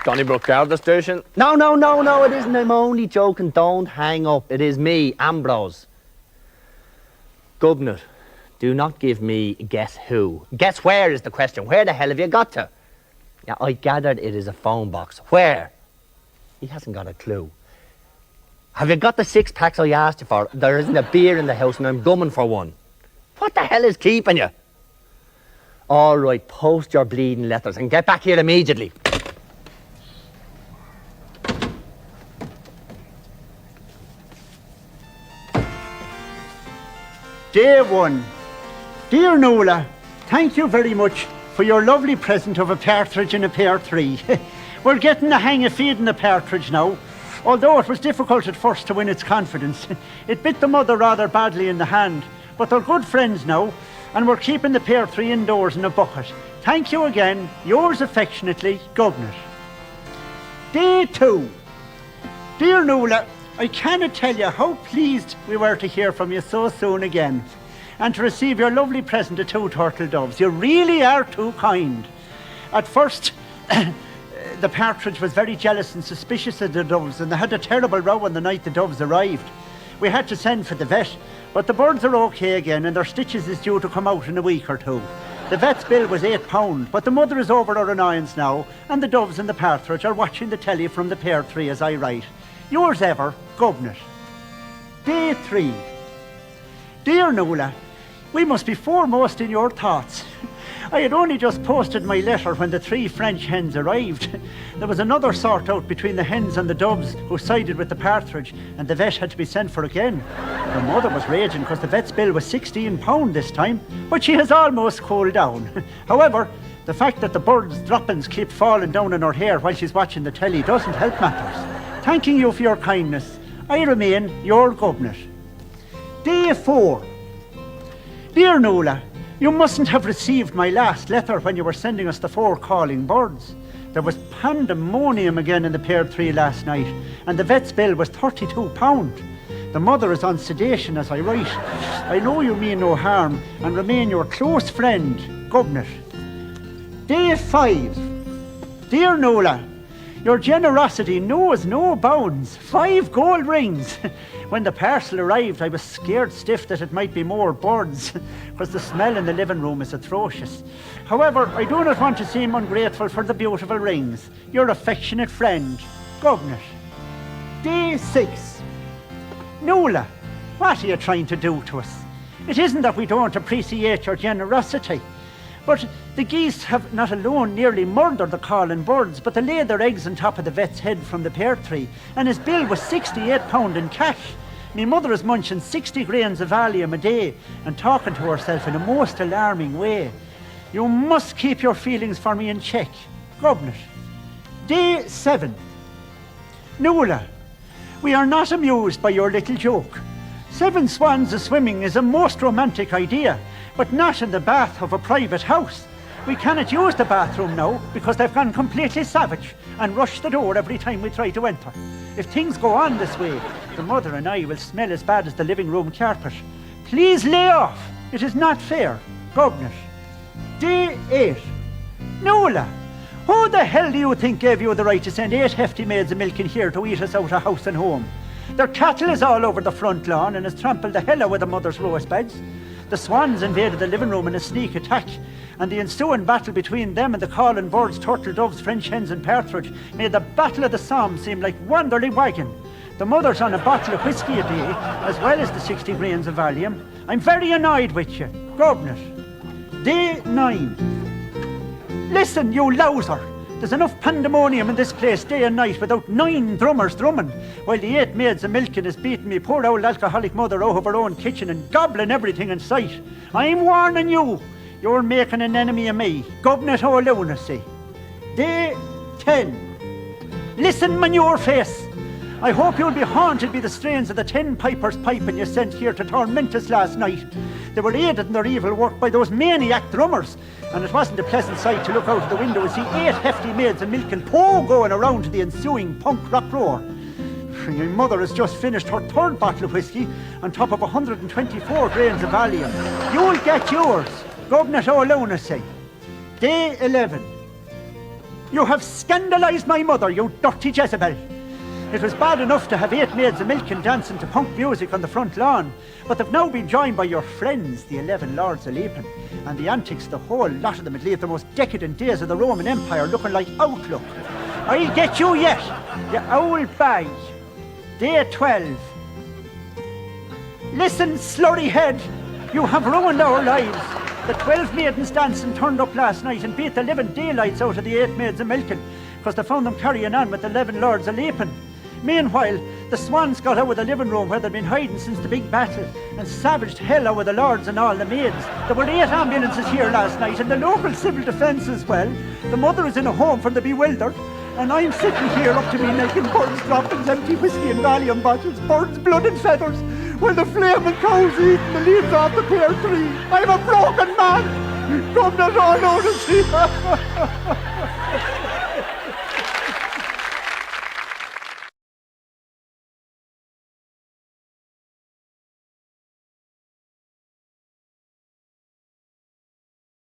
Donnybrook Garda Station. No, it isn't. I'm only joking. Don't hang up. It is me, Ambrose. Gobnait, do not give me guess who. Guess where is the question. Where the hell have you got to? Yeah, I gathered it is a phone box. Where? He hasn't got a clue. Have you got the 6 packs I asked you for? There isn't a beer in the house and I'm gumming for one. What the hell is keeping you? All right, post your bleeding letters and get back here immediately. Day 1. Dear Nuala, thank you very much for your lovely present of a partridge and a pear tree. We're getting the hang of feeding the partridge now, although it was difficult at first to win its confidence. It bit the mother rather badly in the hand, but they're good friends now, and we're keeping the pear tree indoors in a bucket. Thank you again. Yours affectionately, Gobnait. Day 2. Dear Nuala, I cannot tell you how pleased we were to hear from you so soon again, and to receive your lovely present of 2 turtle doves. You really are too kind. At first, the partridge was very jealous and suspicious of the doves, and they had a terrible row on the night the doves arrived. We had to send for the vet, but the birds are okay again, and their stitches is due to come out in a week or 2. The vet's bill was £8, but the mother is over her annoyance now, and the doves and the partridge are watching the telly from the pear tree as I write. Yours ever, Gobnait. Day 3. Dear Nuala, we must be foremost in your thoughts. I had only just posted my letter when the 3 French hens arrived. There was another sort out between the hens and the doves who sided with the partridge, and the vet had to be sent for again. The mother was raging because the vet's bill was £16 this time, but she has almost cooled down. However, the fact that the birds' droppings keep falling down in her hair while she's watching the telly doesn't help matters. Thanking you for your kindness, I remain your Gobnait. Day 4. Dear Nuala, you mustn't have received my last letter when you were sending us the 4 calling birds. There was pandemonium again in the pear tree last night, and the vet's bill was £32. The mother is on sedation as I write. I know you mean no harm, and remain your close friend, Gobnait. Day 5. Dear Nuala, your generosity knows no bounds. 5 gold rings. When the parcel arrived, I was scared stiff that it might be more birds, because the smell in the living room is atrocious. However, I do not want to seem ungrateful for the beautiful rings. Your affectionate friend, Gobnait. Day 6. Nuala, what are you trying to do to us? It isn't that we don't appreciate your generosity, but the geese have not alone nearly murdered the calling birds, but they laid their eggs on top of the vet's head from the pear tree, and his bill was £68 in cash. Me mother is munching 60 grains of Valium a day and talking to herself in a most alarming way. You must keep your feelings for me in check, Gobnait. Day 7. Nuala, we are not amused by your little joke. 7 swans a-swimming is a most romantic idea, but not in the bath of a private house. We cannot use the bathroom now because they've gone completely savage and rush the door every time we try to enter. If things go on this way, the mother and I will smell as bad as the living room carpet. Please lay off. It is not fair. Gobnait. Day 8. Nuala, who the hell do you think gave you the right to send 8 hefty maids of milk in here to eat us out of house and home? Their cattle is all over the front lawn and has trampled the hell out of the mother's rose beds. The swans invaded the living room in a sneak attack, and the ensuing battle between them and the calling birds, turtle doves, French hens and partridge made the Battle of the Somme seem like Wanderly Wagon. The mother's on a bottle of whiskey a day, as well as the 60 grains of Valium. I'm very annoyed with you. Gobnait. Day 9. Listen, you louser. There's enough pandemonium in this place day and night without 9 drummers drumming, while the 8 maids of milking is beating me poor old alcoholic mother out of her own kitchen and gobbling everything in sight. I'm warning you. You're making an enemy of me, Gobnait O'Lunacy. Day 10. Listen, manure face. I hope you'll be haunted by the strains of the 10 pipers piping you sent here to torment us last night. They were aided in their evil work by those maniac drummers, and it wasn't a pleasant sight to look out of the window and see 8 hefty maids of milk and Poe going around to the ensuing punk rock roar. Your mother has just finished her 3rd bottle of whiskey on top of 124 grains of Valium. You'll get yours, Gobnait O'Lunacy. Day 11. You have scandalised my mother, you dirty Jezebel. It was bad enough to have 8 maids a-milking dancing to punk music on the front lawn, but they've now been joined by your friends, the 11 Lords of Leaping, and the antics, the whole lot of them had lived the most decadent days of the Roman Empire, looking like Outlook. I'll get you yet, you owl bag. Day 12. Listen, slurry head, you have ruined our lives. The 12 maidens dancing turned up last night and beat the living daylights out of the 8 maids a-milking, because they found them carrying on with the 11 Lords of Leaping. Meanwhile, the swans got out of the living room where they'd been hiding since the big battle and savaged hell out of the lords and all the maids. There were 8 ambulances here last night and the local civil defence as well. The mother is in a home for the bewildered, and I'm sitting here up to me neck in birds' droppings, empty whiskey and Valium bottles, birds' blood and feathers, while the flaming cows eating the leaves off the pear tree. I'm a broken man! Gobnait O'Lunacy!